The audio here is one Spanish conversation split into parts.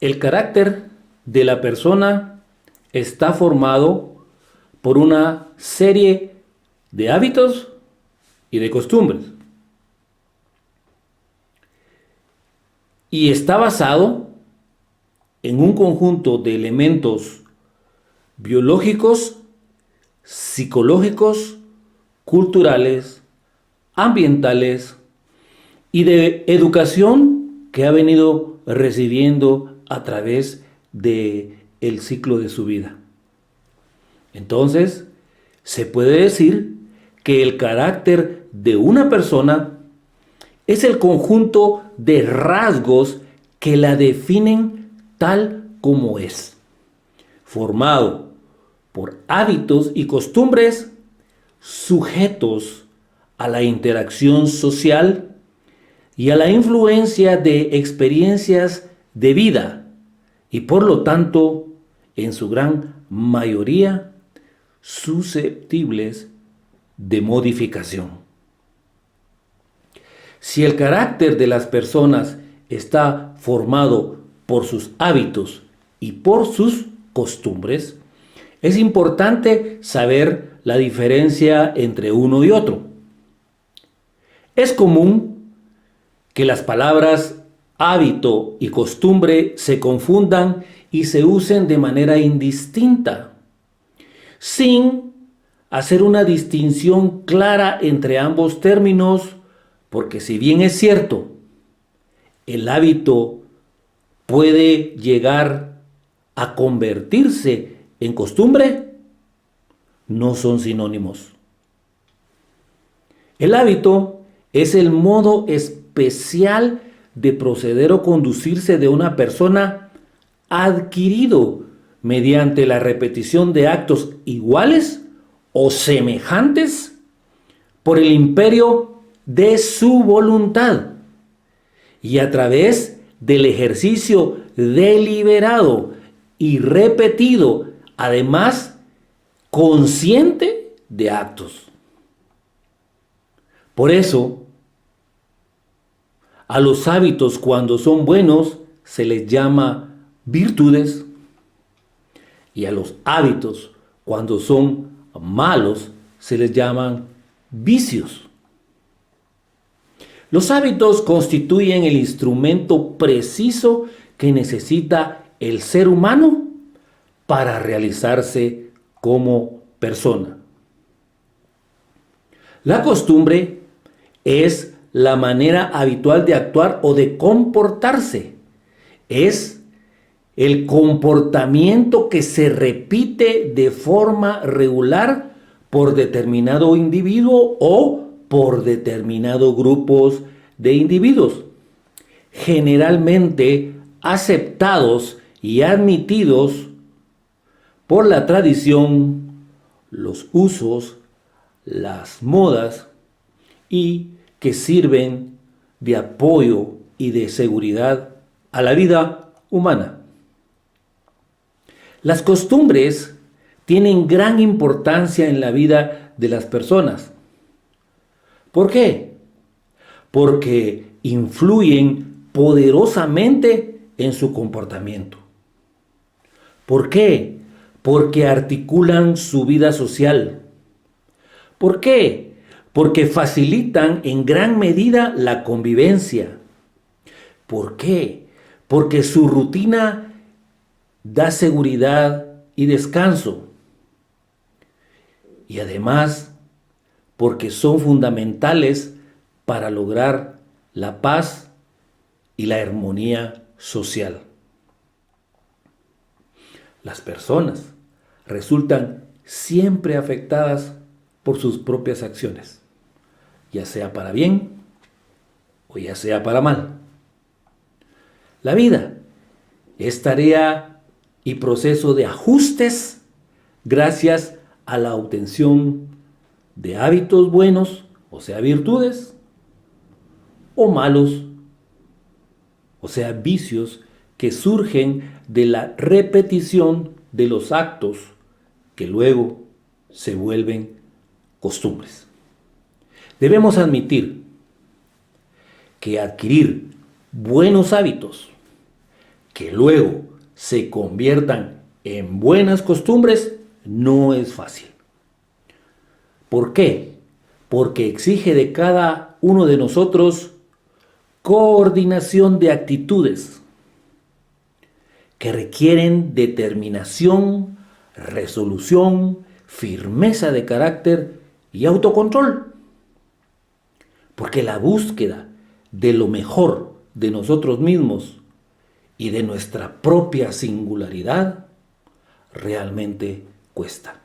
El carácter de la persona está formado por una serie de hábitos y de costumbres. Y está basado en un conjunto de elementos biológicos, psicológicos, culturales, ambientales y de educación que ha venido recibiendo a través del ciclo de su vida. Entonces, se puede decir que el carácter de una persona es el conjunto de rasgos que la definen tal como es, formado por hábitos y costumbres sujetos a la interacción social y a la influencia de experiencias de vida y por lo tanto, en su gran mayoría, susceptibles de modificación. Si el carácter de las personas está formado por sus hábitos y por sus costumbres, es importante saber la diferencia entre uno y otro. Es común que las palabras hábito y costumbre se confundan y se usen de manera indistinta, sin hacer una distinción clara entre ambos términos, porque si bien es cierto, el hábito puede llegar a convertirse en costumbre, no son sinónimos. El hábito es el modo especial de proceder o conducirse de una persona adquirido mediante la repetición de actos iguales o semejantes por el imperio de su voluntad y a través del ejercicio deliberado y repetido, además consciente de actos. Por eso, a los hábitos cuando son buenos se les llama virtudes y a los hábitos cuando son malos se les llaman vicios. Los hábitos constituyen el instrumento preciso que necesita el ser humano para realizarse como persona. La costumbre es la manera habitual de actuar o de comportarse. Es el comportamiento que se repite de forma regular por determinado individuo o por determinados grupos de individuos, generalmente aceptados y admitidos por la tradición, los usos, las modas y que sirven de apoyo y de seguridad a la vida humana. Las costumbres tienen gran importancia en la vida de las personas. ¿Por qué? Porque influyen poderosamente en su comportamiento. ¿Por qué? Porque articulan su vida social. ¿Por qué? Porque facilitan en gran medida la convivencia. ¿Por qué? Porque su rutina da seguridad y descanso. Y además, porque son fundamentales para lograr la paz y la armonía social. Las personas resultan siempre afectadas por sus propias acciones, ya sea para bien o ya sea para mal. La vida es tarea y proceso de ajustes gracias a la obtención de hábitos buenos, o sea, virtudes, o malos, o sea, vicios que surgen de la repetición de los actos que luego se vuelven costumbres. Debemos admitir que adquirir buenos hábitos que luego se conviertan en buenas costumbres no es fácil. ¿Por qué? Porque exige de cada uno de nosotros coordinación de actitudes que requieren determinación, resolución, firmeza de carácter y autocontrol. Porque la búsqueda de lo mejor de nosotros mismos y de nuestra propia singularidad realmente cuesta.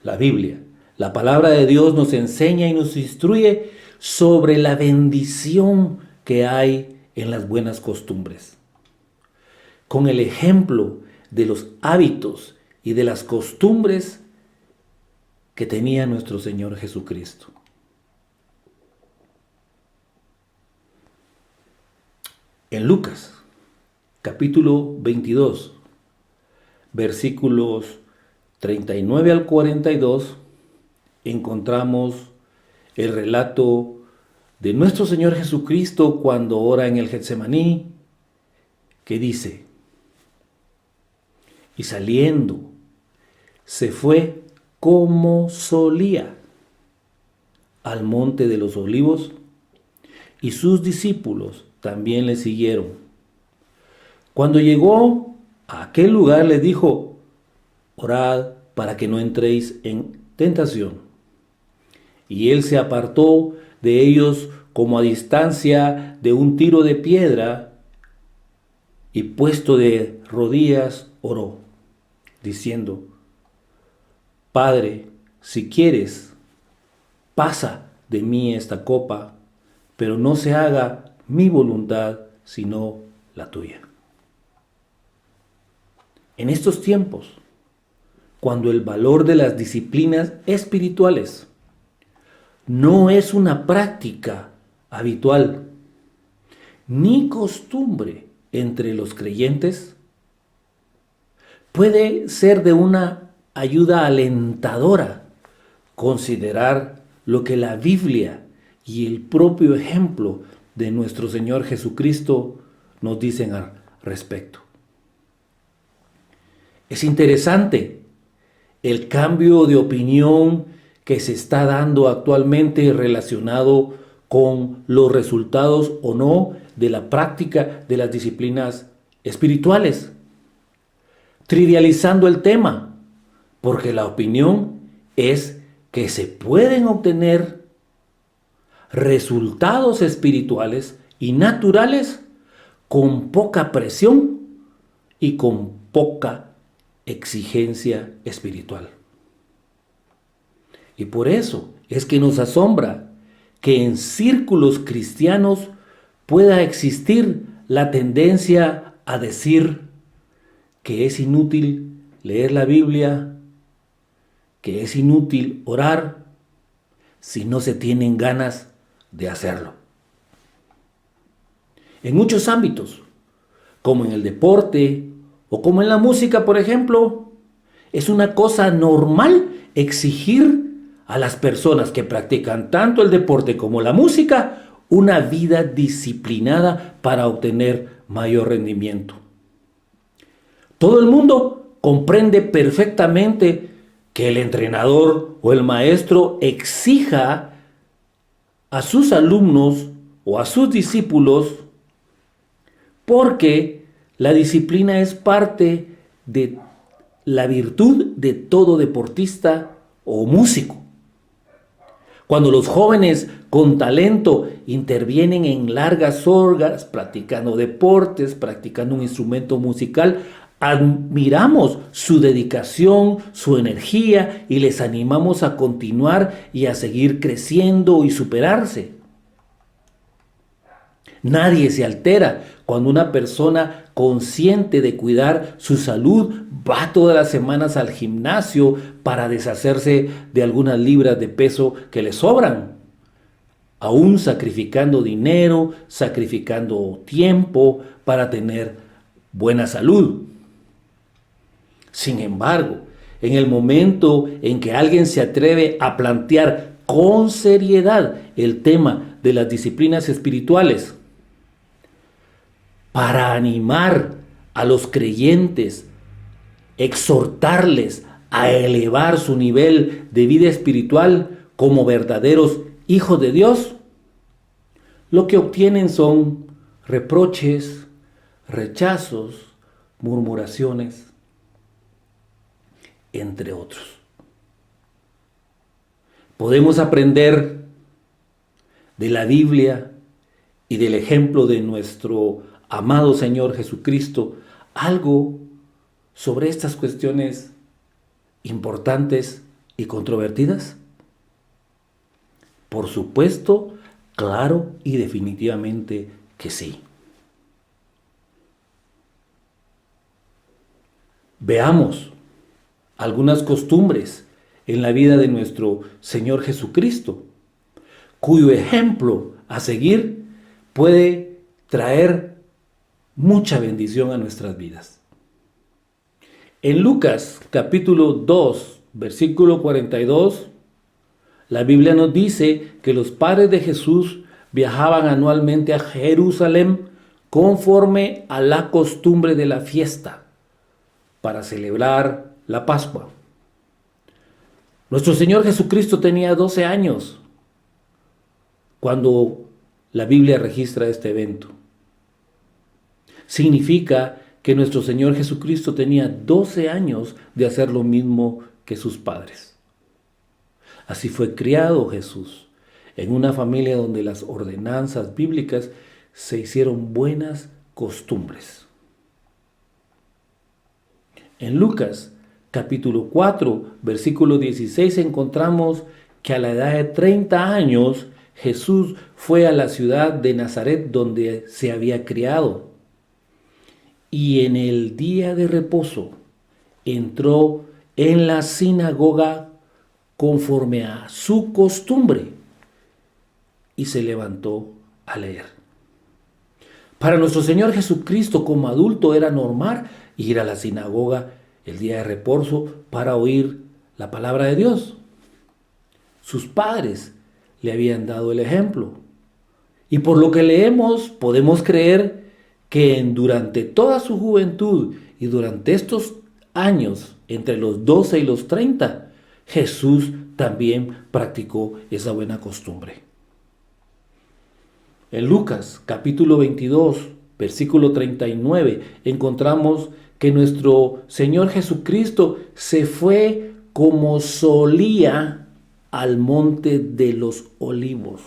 La Biblia, la palabra de Dios, nos enseña y nos instruye sobre la bendición que hay en las buenas costumbres. Con el ejemplo de los hábitos y de las costumbres que tenía nuestro Señor Jesucristo. En Lucas, capítulo 22, versículos 39 al 42, encontramos el relato de nuestro Señor Jesucristo cuando ora en el Getsemaní, que dice: y saliendo, se fue como solía al monte de los olivos, y sus discípulos también le siguieron. Cuando llegó a aquel lugar, le dijo: orad para que no entréis en tentación. Y él se apartó de ellos como a distancia de un tiro de piedra, y puesto de rodillas oró, diciendo: Padre, si quieres, pasa de mí esta copa, pero no se haga mi voluntad, sino la tuya. En estos tiempos, cuando el valor de las disciplinas espirituales no es una práctica habitual ni costumbre entre los creyentes, puede ser de una ayuda alentadora considerar lo que la Biblia y el propio ejemplo de nuestro Señor Jesucristo nos dicen al respecto. Es interesante el cambio de opinión que se está dando actualmente relacionado con los resultados o no de la práctica de las disciplinas espirituales, trivializando el tema, porque la opinión es que se pueden obtener resultados espirituales y naturales con poca presión y con poca exigencia espiritual. Y por eso es que nos asombra que en círculos cristianos pueda existir la tendencia a decir que es inútil leer la Biblia, que es inútil orar si no se tienen ganas de hacerlo. En muchos ámbitos, como en el deporte o como en la música, por ejemplo, es una cosa normal exigir a las personas que practican tanto el deporte como la música una vida disciplinada para obtener mayor rendimiento. Todo el mundo comprende perfectamente que el entrenador o el maestro exija a sus alumnos o a sus discípulos, porque la disciplina es parte de la virtud de todo deportista o músico. Cuando los jóvenes con talento intervienen en largas horas practicando deportes, practicando un instrumento musical, admiramos su dedicación, su energía y les animamos a continuar y a seguir creciendo y superarse. Nadie se altera cuando una persona consciente de cuidar su salud va todas las semanas al gimnasio para deshacerse de algunas libras de peso que le sobran, aún sacrificando dinero, sacrificando tiempo para tener buena salud. Sin embargo, en el momento en que alguien se atreve a plantear con seriedad el tema de las disciplinas espirituales, para animar a los creyentes, exhortarles a elevar su nivel de vida espiritual como verdaderos hijos de Dios, lo que obtienen son reproches, rechazos, murmuraciones, entre otros. Podemos aprender de la Biblia y del ejemplo de nuestro amado Señor Jesucristo algo sobre estas cuestiones importantes y controvertidas. Por supuesto, claro y definitivamente que sí. Veamos algunas costumbres en la vida de nuestro Señor Jesucristo, cuyo ejemplo a seguir puede traer mucha bendición a nuestras vidas. En Lucas capítulo 2, versículo 42, la Biblia nos dice que los padres de Jesús viajaban anualmente a Jerusalén conforme a la costumbre de la fiesta para celebrar la Pascua. Nuestro Señor Jesucristo tenía 12 años cuando la Biblia registra este evento. Significa que nuestro Señor Jesucristo tenía 12 años de hacer lo mismo que sus padres. Así fue criado Jesús, en una familia donde las ordenanzas bíblicas se hicieron buenas costumbres. En Lucas capítulo 4, versículo 16 encontramos que a la edad de 30 años Jesús fue a la ciudad de Nazaret donde se había criado. Y en el día de reposo entró en la sinagoga conforme a su costumbre y se levantó a leer. Para nuestro Señor Jesucristo como adulto era normal ir a la sinagoga el día de reposo para oír la palabra de Dios. Sus padres le habían dado el ejemplo. Y por lo que leemos podemos creer que durante toda su juventud y durante estos años, entre los 12 y los 30, Jesús también practicó esa buena costumbre. En Lucas capítulo 22, versículo 39, encontramos que nuestro Señor Jesucristo se fue como solía al monte de los olivos.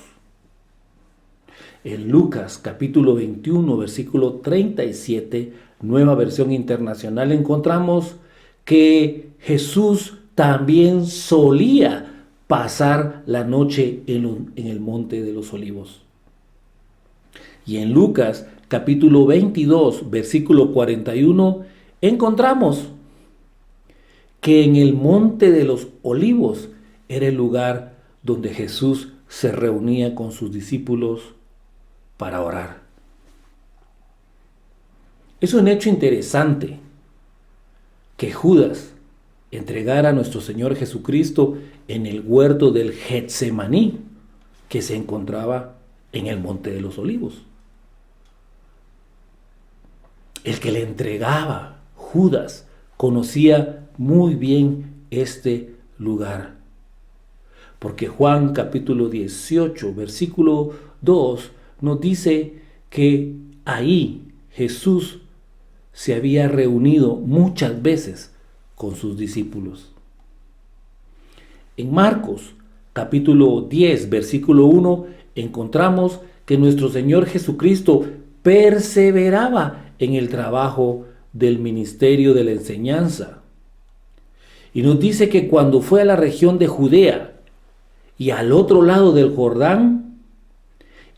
En Lucas capítulo 21, versículo 37, Nueva Versión Internacional, encontramos que Jesús también solía pasar la noche en el monte de los olivos. Y en Lucas capítulo 22, versículo 41, encontramos que en el monte de los olivos era el lugar donde Jesús se reunía con sus discípulos para orar. Es un hecho interesante que Judas entregara a nuestro Señor Jesucristo en el huerto del Getsemaní, que se encontraba en el monte de los olivos. El que le entregaba, Judas, conocía muy bien este lugar. Porque Juan capítulo 18, versículo 2, nos dice que ahí Jesús se había reunido muchas veces con sus discípulos. En Marcos capítulo 10, versículo 1, encontramos que nuestro Señor Jesucristo perseveraba en el trabajo del ministerio de la enseñanza. Y nos dice que cuando fue a la región de Judea y al otro lado del Jordán,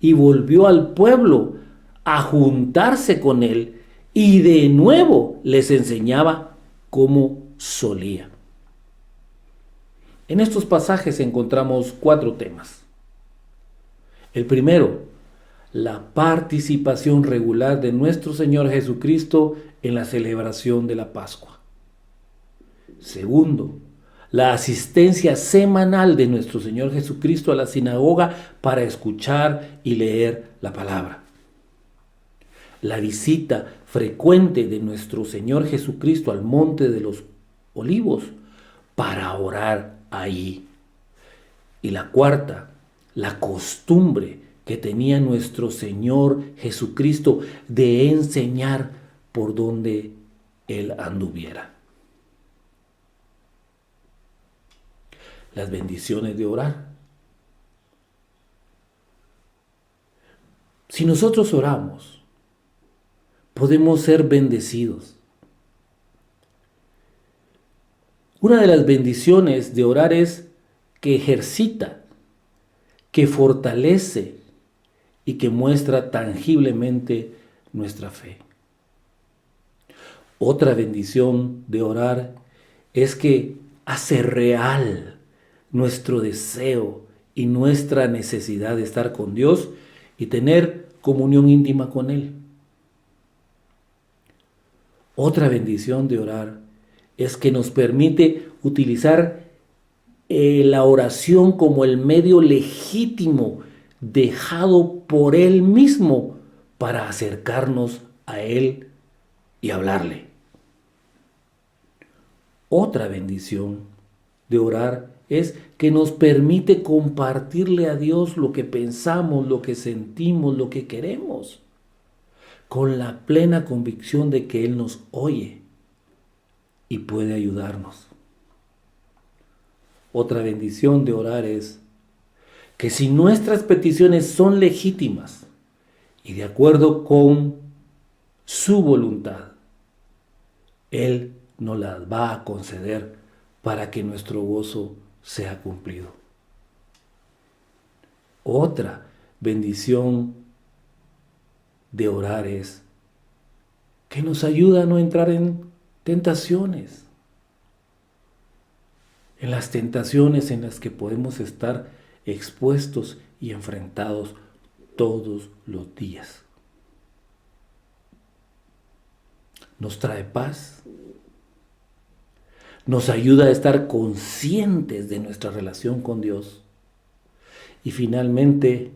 y volvió al pueblo a juntarse con él, y de nuevo les enseñaba como solía. En estos pasajes encontramos 4 temas. El primero, la participación regular de nuestro Señor Jesucristo en la celebración de la Pascua. Segundo, la asistencia semanal de nuestro Señor Jesucristo a la sinagoga para escuchar y leer la palabra. la visita frecuente de nuestro Señor Jesucristo al Monte de los Olivos para orar ahí. Y la cuarta, la costumbre que tenía nuestro Señor Jesucristo de enseñar por donde Él anduviera. Las bendiciones de orar. Si nosotros oramos, podemos ser bendecidos. Una de las bendiciones de orar es que ejercita, que fortalece y que muestra tangiblemente nuestra fe. Otra bendición de orar es que hace real nuestro deseo y nuestra necesidad de estar con Dios y tener comunión íntima con Él. Otra bendición de orar es que nos permite utilizar la oración como el medio legítimo dejado por Él mismo para acercarnos a Él y hablarle. Otra bendición de orar es que nos permite compartirle a Dios lo que pensamos, lo que sentimos, lo que queremos, con la plena convicción de que Él nos oye y puede ayudarnos. Otra bendición de orar es que si nuestras peticiones son legítimas y de acuerdo con su voluntad, Él nos las va a conceder para que nuestro gozo sea cumplido. Otra bendición de orar es que nos ayuda a no entrar en tentaciones. En las tentaciones en las que podemos estar expuestos y enfrentados todos los días. Nos trae paz. Nos ayuda a estar conscientes de nuestra relación con Dios. Y finalmente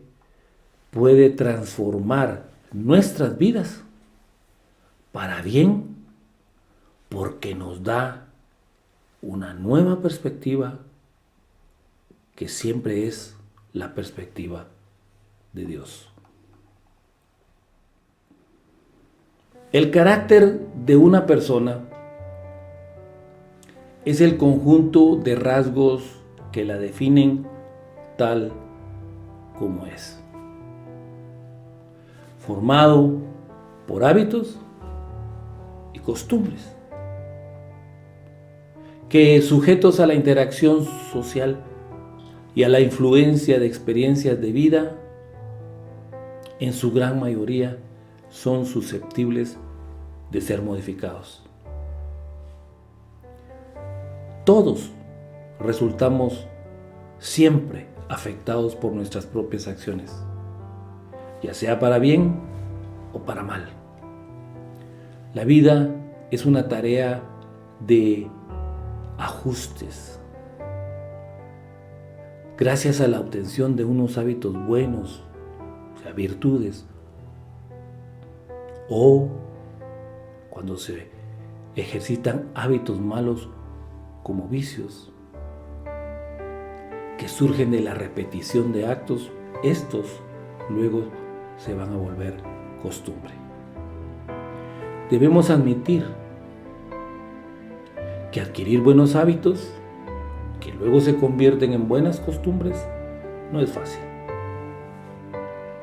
puede transformar nuestras vidas para bien, porque nos da una nueva perspectiva que siempre es la perspectiva de Dios. El carácter de una persona es el conjunto de rasgos que la definen tal como es. Formado por hábitos y costumbres, que sujetos a la interacción social y a la influencia de experiencias de vida, en su gran mayoría son susceptibles de ser modificados. Todos resultamos siempre afectados por nuestras propias acciones, ya sea para bien o para mal. La vida es una tarea de ajustes. Gracias a la obtención de unos hábitos buenos, o sea, virtudes, o cuando se ejercitan hábitos malos como vicios, que surgen de la repetición de actos, estos luego se van a volver costumbre. Debemos admitir que adquirir buenos hábitos, que luego se convierten en buenas costumbres, no es fácil,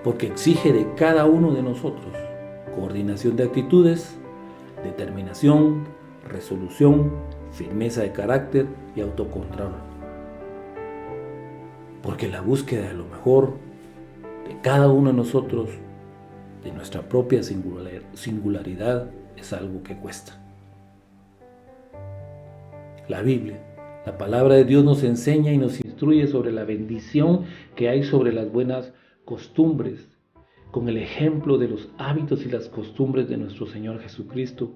porque exige de cada uno de nosotros coordinación de actitudes, determinación, resolución, firmeza de carácter y autocontrol. Porque la búsqueda de lo mejor de cada uno de nosotros, de nuestra propia singularidad, es algo que cuesta. La Biblia, la palabra de Dios, nos enseña y nos instruye sobre la bendición que hay sobre las buenas costumbres, con el ejemplo de los hábitos y las costumbres de nuestro Señor Jesucristo,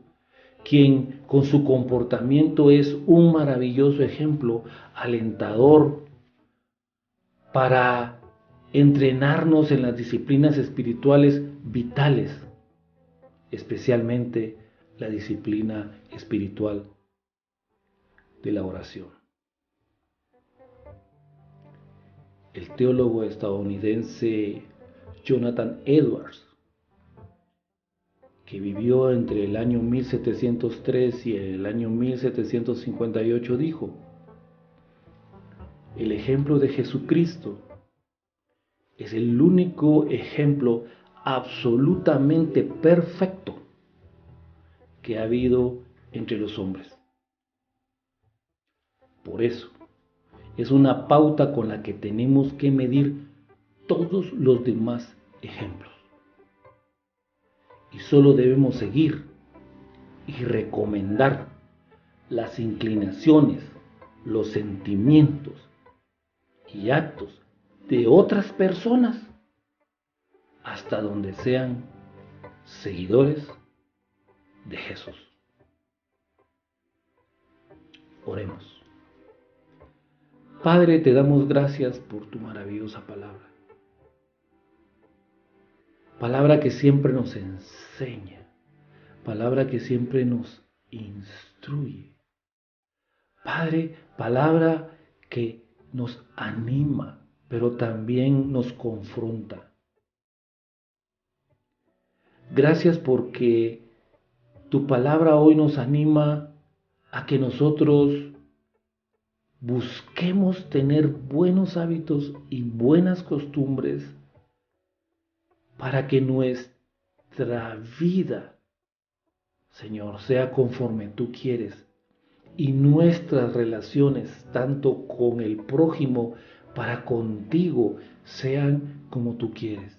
quien con su comportamiento es un maravilloso ejemplo alentador para entrenarnos en las disciplinas espirituales vitales especialmente la disciplina espiritual de la oración. El teólogo estadounidense Jonathan Edwards, que vivió entre el año 1703 y el año 1758, dijo: el ejemplo de Jesucristo es el único ejemplo absolutamente perfecto que ha habido entre los hombres. Por eso, es una pauta con la que tenemos que medir todos los demás ejemplos. Y solo debemos seguir y recomendar las inclinaciones, los sentimientos y actos de otras personas hasta donde sean seguidores de Jesús. Oremos. Padre, te damos gracias por tu maravillosa palabra. Palabra que siempre nos enseña, palabra que siempre nos instruye. Padre, palabra que nos anima, pero también nos confronta. Gracias porque tu palabra hoy nos anima a que nosotros busquemos tener buenos hábitos y buenas costumbres para que nuestra vida, Señor, sea conforme tú quieres y nuestras relaciones, tanto con el prójimo para contigo, sean como tú quieres.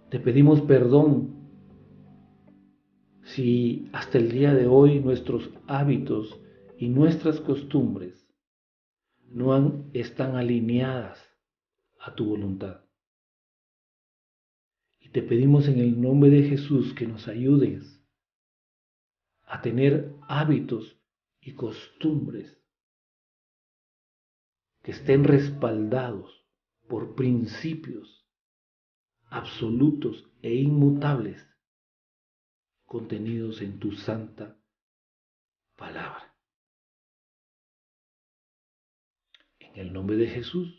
Te pedimos perdón si hasta el día de hoy nuestros hábitos y nuestras costumbres no están alineadas a tu voluntad. Y te pedimos en el nombre de Jesús que nos ayudes a tener hábitos y costumbres que estén respaldados por principios absolutos e inmutables contenidos en tu santa palabra. En el nombre de Jesús